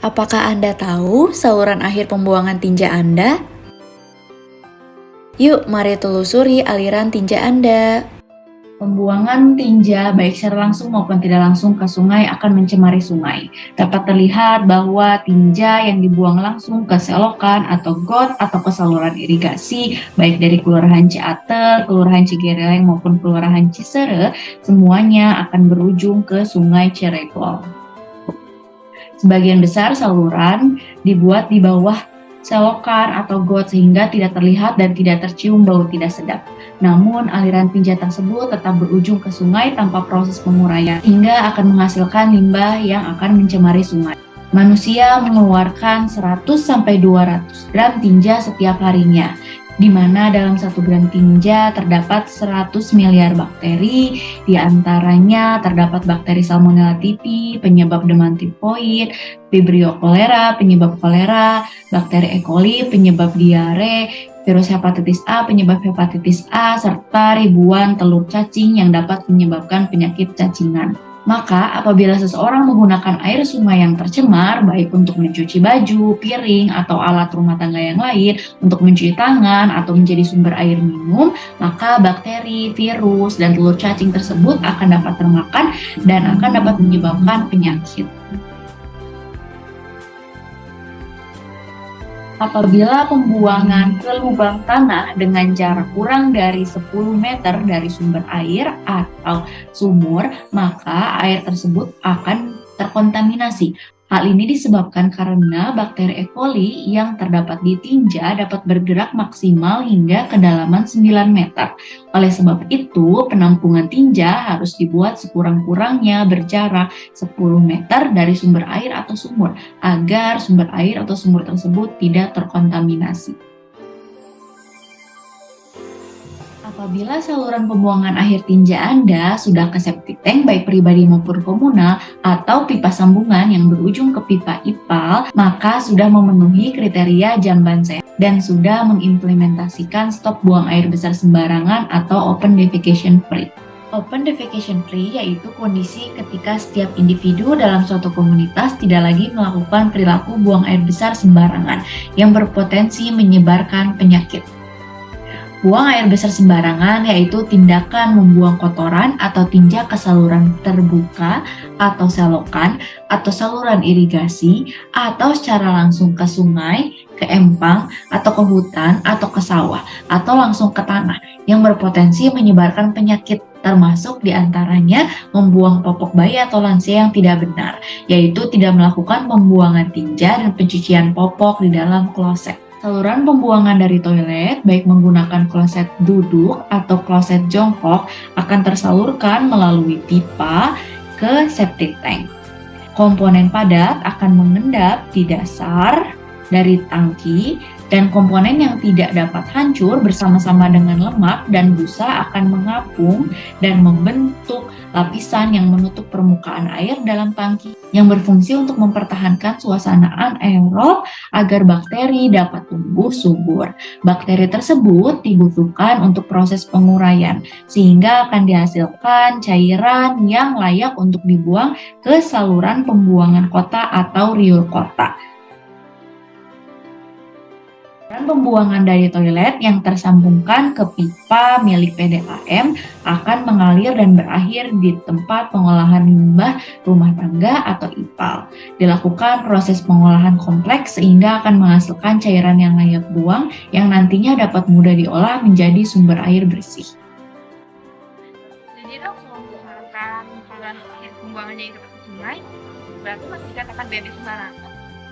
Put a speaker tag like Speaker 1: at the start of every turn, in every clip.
Speaker 1: Apakah Anda tahu saluran akhir pembuangan tinja Anda? Yuk, mari telusuri aliran tinja Anda.
Speaker 2: Pembuangan tinja baik secara langsung maupun tidak langsung ke sungai akan mencemari sungai. Dapat terlihat bahwa tinja yang dibuang langsung ke selokan atau got atau ke saluran irigasi, baik dari Kelurahan Ciater, Kelurahan Cigereleng maupun Kelurahan Cisere, semuanya akan berujung ke Sungai Ciregol. Sebagian besar saluran dibuat di bawah selokan atau got sehingga tidak terlihat dan tidak tercium bau tidak sedap. Namun aliran tinja tersebut tetap berujung ke sungai tanpa proses penguraian hingga akan menghasilkan limbah yang akan mencemari sungai. Manusia mengeluarkan 100-200 gram tinja setiap harinya, di mana dalam 1 gram tinja terdapat 100 miliar bakteri, di antaranya terdapat bakteri Salmonella typhi, penyebab demam tifoid, Vibrio cholera, penyebab kolera, bakteri E. coli, penyebab diare, virus hepatitis A, penyebab hepatitis A, serta ribuan telur cacing yang dapat menyebabkan penyakit cacingan. Maka apabila seseorang menggunakan air sungai yang tercemar, baik untuk mencuci baju, piring, atau alat rumah tangga yang lain, untuk mencuci tangan, atau menjadi sumber air minum, maka bakteri, virus, dan telur cacing tersebut akan dapat termakan dan akan dapat menyebabkan penyakit. Apabila pembuangan ke lubang tanah dengan jarak kurang dari 10 meter dari sumber air atau sumur, maka air tersebut akan terkontaminasi. Hal ini disebabkan karena bakteri E. coli yang terdapat di tinja dapat bergerak maksimal hingga kedalaman 9 meter. Oleh sebab itu, penampungan tinja harus dibuat sekurang-kurangnya berjarak 10 meter dari sumber air atau sumur, agar sumber air atau sumur tersebut tidak terkontaminasi. Apabila saluran pembuangan akhir tinja Anda sudah ke septic tank baik pribadi maupun komunal atau pipa sambungan yang berujung ke pipa IPAL, maka sudah memenuhi kriteria jamban sehat dan sudah mengimplementasikan stop buang air besar sembarangan atau open defecation free. Open defecation free yaitu kondisi ketika setiap individu dalam suatu komunitas tidak lagi melakukan perilaku buang air besar sembarangan yang berpotensi menyebarkan penyakit. Buang air besar sembarangan yaitu tindakan membuang kotoran atau tinja ke saluran terbuka atau selokan atau saluran irigasi atau secara langsung ke sungai, ke empang, atau ke hutan atau ke sawah atau langsung ke tanah yang berpotensi menyebarkan penyakit, termasuk diantaranya membuang popok bayi atau lansia yang tidak benar, yaitu tidak melakukan pembuangan tinja dan pencucian popok di dalam kloset. Saluran pembuangan dari toilet, baik menggunakan kloset duduk atau kloset jongkok, akan tersalurkan melalui pipa ke septic tank. Komponen padat akan mengendap di dasar dari tangki, dan komponen yang tidak dapat hancur bersama-sama dengan lemak dan busa akan mengapung dan membentuk lapisan yang menutup permukaan air dalam tangki yang berfungsi untuk mempertahankan suasana anaerob agar bakteri dapat tumbuh subur. Bakteri tersebut dibutuhkan untuk proses penguraian sehingga akan dihasilkan cairan yang layak untuk dibuang ke saluran pembuangan kota atau riul kota. Pembuangan dari toilet yang tersambungkan ke pipa milik PDAM akan mengalir dan berakhir di tempat pengolahan limbah rumah tangga atau IPAL. Dilakukan proses pengolahan kompleks sehingga akan menghasilkan cairan yang layak buang yang nantinya dapat mudah diolah menjadi sumber air bersih.
Speaker 3: Jadi dok, kalau misalkan saluran air pembuangannya itu ke sungai, berarti masih dikatakan bebas sembarangan.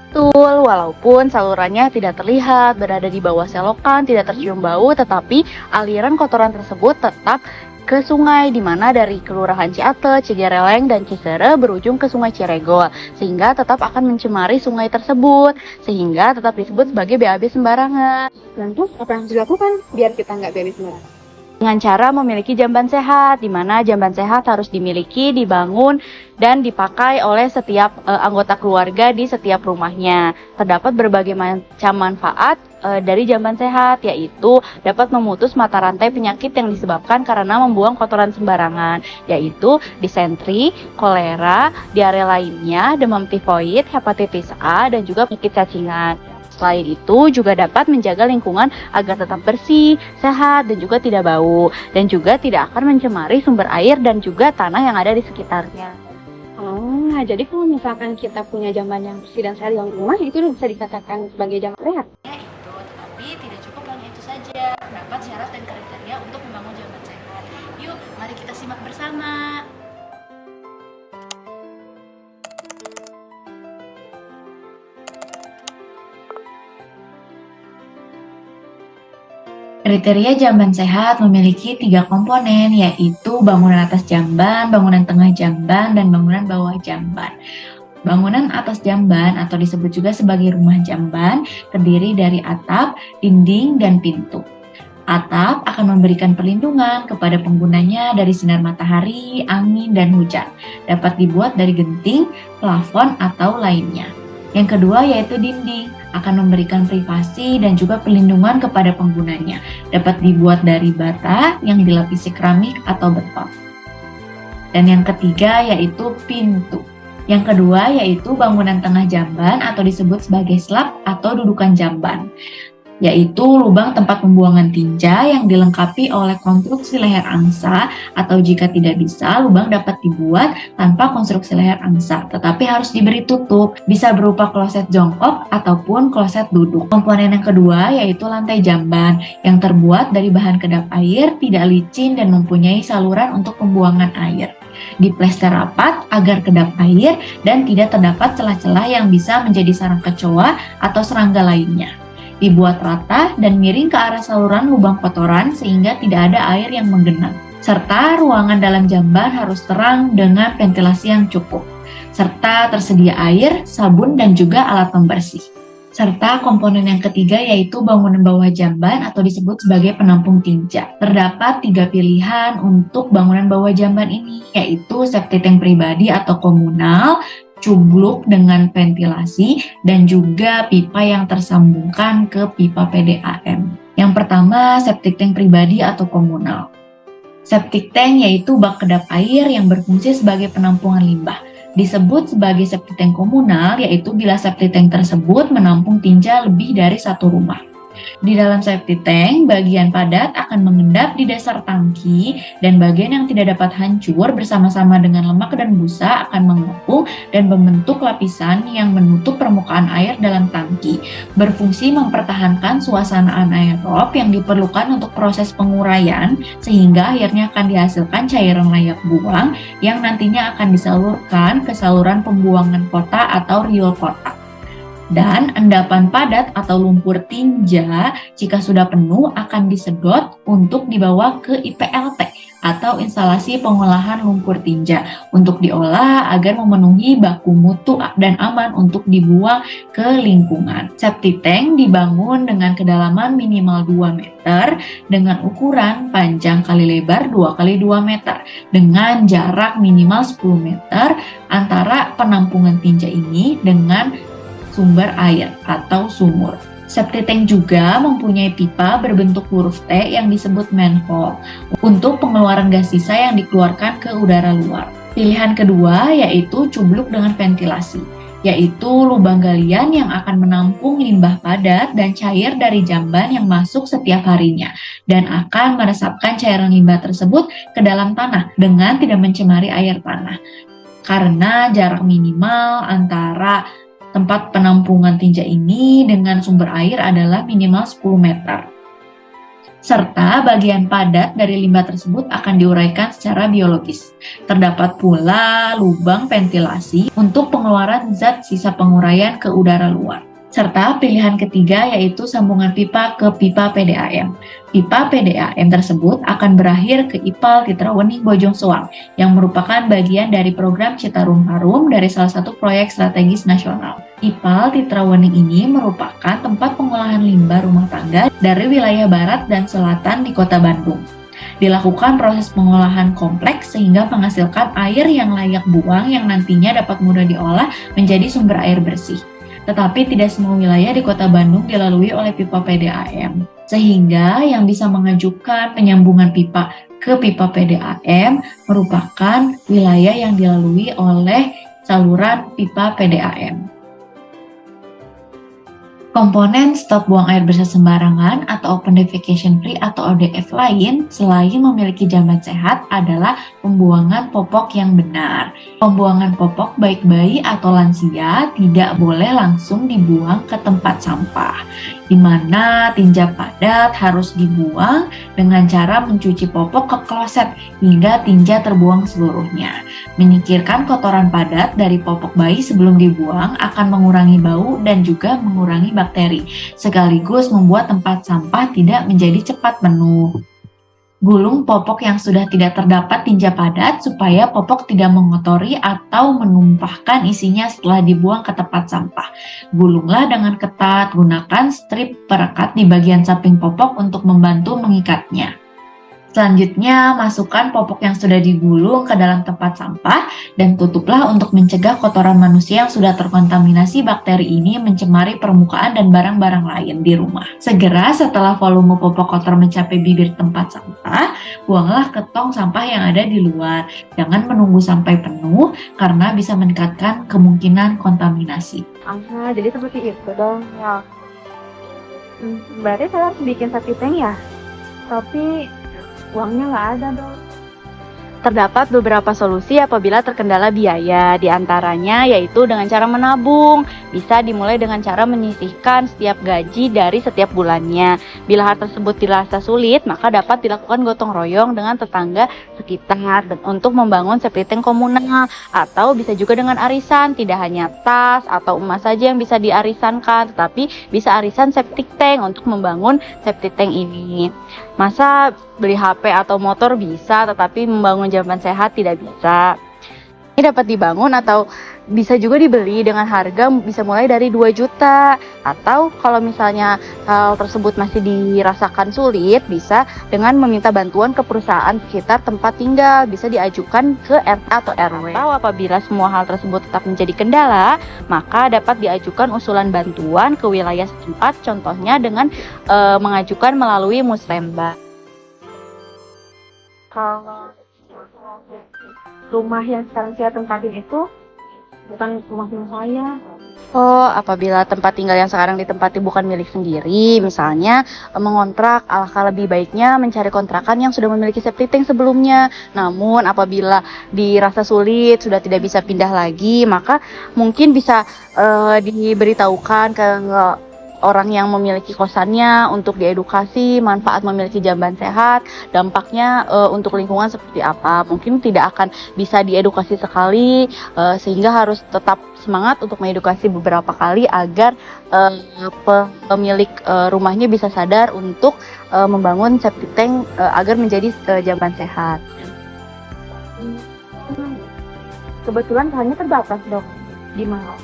Speaker 4: Betul, walaupun salurannya tidak terlihat, berada di bawah selokan, tidak tercium bau, tetapi aliran kotoran tersebut tetap ke sungai, di mana dari Kelurahan Ciater, Cigereleng, dan Cisere berujung ke Sungai Ciregol, sehingga tetap akan mencemari sungai tersebut, sehingga tetap disebut sebagai BAB sembarangan.
Speaker 3: Lalu apa yang harus dilakukan biar kita nggak bebas sembarangan?
Speaker 4: Dengan cara memiliki jamban sehat, di mana jamban sehat harus dimiliki, dibangun, dan dipakai oleh setiap anggota keluarga di setiap rumahnya. Terdapat berbagai macam manfaat dari jamban sehat, yaitu dapat memutus mata rantai penyakit yang disebabkan karena membuang kotoran sembarangan, yaitu disentri, kolera, diare lainnya, demam tifoid, hepatitis A, dan juga penyakit cacingan. Selain itu juga dapat menjaga lingkungan agar tetap bersih, sehat, dan juga tidak bau, dan juga tidak akan mencemari sumber air dan juga tanah yang ada di sekitarnya.
Speaker 5: Nah, jadi kalau misalkan kita punya jamban yang bersih dan sehat di dalam rumah, itu bisa dikatakan sebagai jamban sehat.
Speaker 6: Tapi tidak cukup hanya itu saja. Terdapat syarat dan kriteria untuk membangun jamban sehat. Yuk, mari kita simak bersama.
Speaker 2: Kriteria jamban sehat memiliki 3 komponen, yaitu bangunan atas jamban, bangunan tengah jamban, dan bangunan bawah jamban. Bangunan atas jamban atau disebut juga sebagai rumah jamban terdiri dari atap, dinding, dan pintu. Atap akan memberikan perlindungan kepada penggunanya dari sinar matahari, angin, dan hujan. Dapat dibuat dari genting, plafon, atau lainnya. Yang kedua yaitu dinding, akan memberikan privasi dan juga perlindungan kepada penggunanya. Dapat dibuat dari bata yang dilapisi keramik atau beton. Dan yang ketiga yaitu pintu. Yang kedua yaitu bangunan tengah jamban atau disebut sebagai slab atau dudukan jamban, yaitu lubang tempat pembuangan tinja yang dilengkapi oleh konstruksi leher angsa, atau jika tidak bisa, lubang dapat dibuat tanpa konstruksi leher angsa, tetapi harus diberi tutup, bisa berupa kloset jongkok ataupun kloset duduk. Komponen yang kedua yaitu lantai jamban yang terbuat dari bahan kedap air, tidak licin dan mempunyai saluran untuk pembuangan air. Diplester rapat agar kedap air dan tidak terdapat celah-celah yang bisa menjadi sarang kecoa atau serangga lainnya. Dibuat rata dan miring ke arah saluran lubang kotoran sehingga tidak ada air yang menggenang. Serta ruangan dalam jamban harus terang dengan ventilasi yang cukup. Serta tersedia air, sabun, dan juga alat pembersih. Serta komponen yang ketiga yaitu bangunan bawah jamban atau disebut sebagai penampung tinja. Terdapat 3 pilihan untuk bangunan bawah jamban ini, yaitu septic tank pribadi atau komunal, cugluk dengan ventilasi, dan juga pipa yang tersambungkan ke pipa PDAM. Yang pertama, septic tank pribadi atau komunal. Septic tank yaitu bak kedap air yang berfungsi sebagai penampungan limbah. Disebut sebagai septic tank komunal yaitu bila septic tank tersebut menampung tinja lebih dari 1 rumah. Di dalam septic tank, bagian padat akan mengendap di dasar tangki dan bagian yang tidak dapat hancur bersama-sama dengan lemak dan busa akan mengapung dan membentuk lapisan yang menutup permukaan air dalam tangki, berfungsi mempertahankan suasana anaerob yang diperlukan untuk proses penguraian sehingga akhirnya akan dihasilkan cairan layak buang yang nantinya akan disalurkan ke saluran pembuangan kota atau riul kota. Dan endapan padat atau lumpur tinja jika sudah penuh akan disedot untuk dibawa ke IPLT atau instalasi pengolahan lumpur tinja untuk diolah agar memenuhi baku mutu dan aman untuk dibuang ke lingkungan. Septic tank dibangun dengan kedalaman minimal 2 meter dengan ukuran panjang kali lebar 2 kali 2 meter dengan jarak minimal 10 meter antara penampungan tinja ini dengan sumber air atau sumur. Septic tank juga mempunyai pipa berbentuk huruf T yang disebut manhole untuk pengeluaran gas sisa yang dikeluarkan ke udara luar. Pilihan kedua yaitu cugluk dengan ventilasi, yaitu lubang galian yang akan menampung limbah padat dan cair dari jamban yang masuk setiap harinya dan akan meresapkan cairan limbah tersebut ke dalam tanah dengan tidak mencemari air tanah. Karena jarak minimal antara tempat penampungan tinja ini dengan sumber air adalah minimal 10 meter. Serta bagian padat dari limbah tersebut akan diuraikan secara biologis. Terdapat pula lubang ventilasi untuk pengeluaran zat sisa penguraian ke udara luar. Serta pilihan ketiga yaitu sambungan pipa ke pipa PDAM. Pipa PDAM tersebut akan berakhir ke IPAL Titrawening Bojong Soang yang merupakan bagian dari program Citarum Harum dari salah satu proyek strategis nasional. IPAL Titrawening ini merupakan tempat pengolahan limbah rumah tangga dari wilayah barat dan selatan di Kota Bandung. Dilakukan proses pengolahan kompleks sehingga menghasilkan air yang layak buang yang nantinya dapat mudah diolah menjadi sumber air bersih. Tetapi tidak semua wilayah di Kota Bandung dilalui oleh pipa PDAM. Sehingga yang bisa mengajukan penyambungan pipa ke pipa PDAM merupakan wilayah yang dilalui oleh saluran pipa PDAM. Komponen stop buang air besar sembarangan atau open defecation free atau ODF lain selain memiliki jamban sehat adalah pembuangan popok yang benar. Pembuangan popok baik bayi atau lansia tidak boleh langsung dibuang ke tempat sampah, di mana tinja padat harus dibuang dengan cara mencuci popok ke kloset hingga tinja terbuang seluruhnya. Menyingkirkan kotoran padat dari popok bayi sebelum dibuang akan mengurangi bau dan juga mengurangi bakteri, sekaligus membuat tempat sampah tidak menjadi cepat penuh. Gulung popok yang sudah tidak terdapat tinja padat supaya popok tidak mengotori atau menumpahkan isinya setelah dibuang ke tempat sampah. Gulunglah dengan ketat, gunakan strip perekat di bagian samping popok untuk membantu mengikatnya. Selanjutnya, masukkan popok yang sudah digulung ke dalam tempat sampah dan tutuplah untuk mencegah kotoran manusia yang sudah terkontaminasi bakteri ini mencemari permukaan dan barang-barang lain di rumah. Segera setelah volume popok kotor mencapai bibir tempat sampah, buanglah ke tong sampah yang ada di luar. Jangan menunggu sampai penuh karena bisa meningkatkan kemungkinan kontaminasi.
Speaker 5: Jadi seperti itu dong ya. Berarti saya harus bikin septic tank ya? Tapi uangnya nggak ada dong.
Speaker 4: Terdapat beberapa solusi apabila terkendala biaya, di antaranya yaitu dengan cara menabung. Bisa dimulai dengan cara menyisihkan setiap gaji dari setiap bulannya. Bila hal tersebut dirasa sulit, maka dapat dilakukan gotong royong dengan tetangga sekitar dan untuk membangun septic tank komunal. Atau bisa juga dengan arisan, tidak hanya tas atau emas saja yang bisa diarisankan, tetapi bisa arisan septic tank untuk membangun septic tank ini. Masa beli HP atau motor bisa, tetapi membangun jamban sehat tidak bisa. Ini dapat dibangun atau bisa juga dibeli dengan harga bisa mulai dari 2 juta. Atau kalau misalnya hal tersebut masih dirasakan sulit, bisa dengan meminta bantuan ke perusahaan sekitar tempat tinggal. Bisa diajukan ke RT atau RW. Atau apabila semua hal tersebut tetap menjadi kendala, maka dapat diajukan usulan bantuan ke wilayah setempat. Contohnya dengan mengajukan melalui Musrembang.
Speaker 5: Kalau rumah yang sekarang saya tempatin itu bukan rumah saya.
Speaker 4: Oh, apabila tempat tinggal yang sekarang ditempati bukan milik sendiri, misalnya mengontrak, alangkah lebih baiknya mencari kontrakan yang sudah memiliki septic tank sebelumnya. Namun apabila dirasa sulit, sudah tidak bisa pindah lagi, maka mungkin bisa diberitahukan ke orang yang memiliki kosannya untuk diedukasi manfaat memiliki jamban sehat, dampaknya untuk lingkungan seperti apa. Mungkin tidak akan bisa diedukasi sekali, sehingga harus tetap semangat untuk mengedukasi beberapa kali agar pemilik rumahnya bisa sadar untuk membangun septic tank agar menjadi jamban sehat.
Speaker 5: Kebetulan lahannya terbatas dok. Gimana?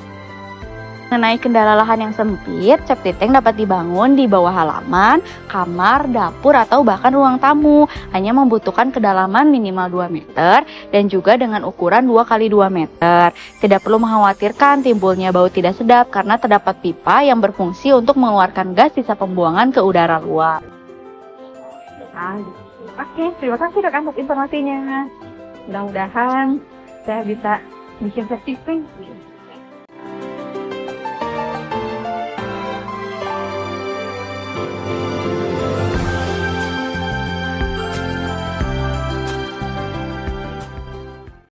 Speaker 4: Mengenai kendala lahan yang sempit, septic tank dapat dibangun di bawah halaman, kamar, dapur, atau bahkan ruang tamu. Hanya membutuhkan kedalaman minimal 2 meter dan juga dengan ukuran 2 x 2 meter. Tidak perlu mengkhawatirkan timbulnya bau tidak sedap karena terdapat pipa yang berfungsi untuk mengeluarkan gas sisa pembuangan ke udara luar.
Speaker 5: Oke, terima kasih dok untuk informasinya. Mudah-mudahan saya bisa bikin septic tank.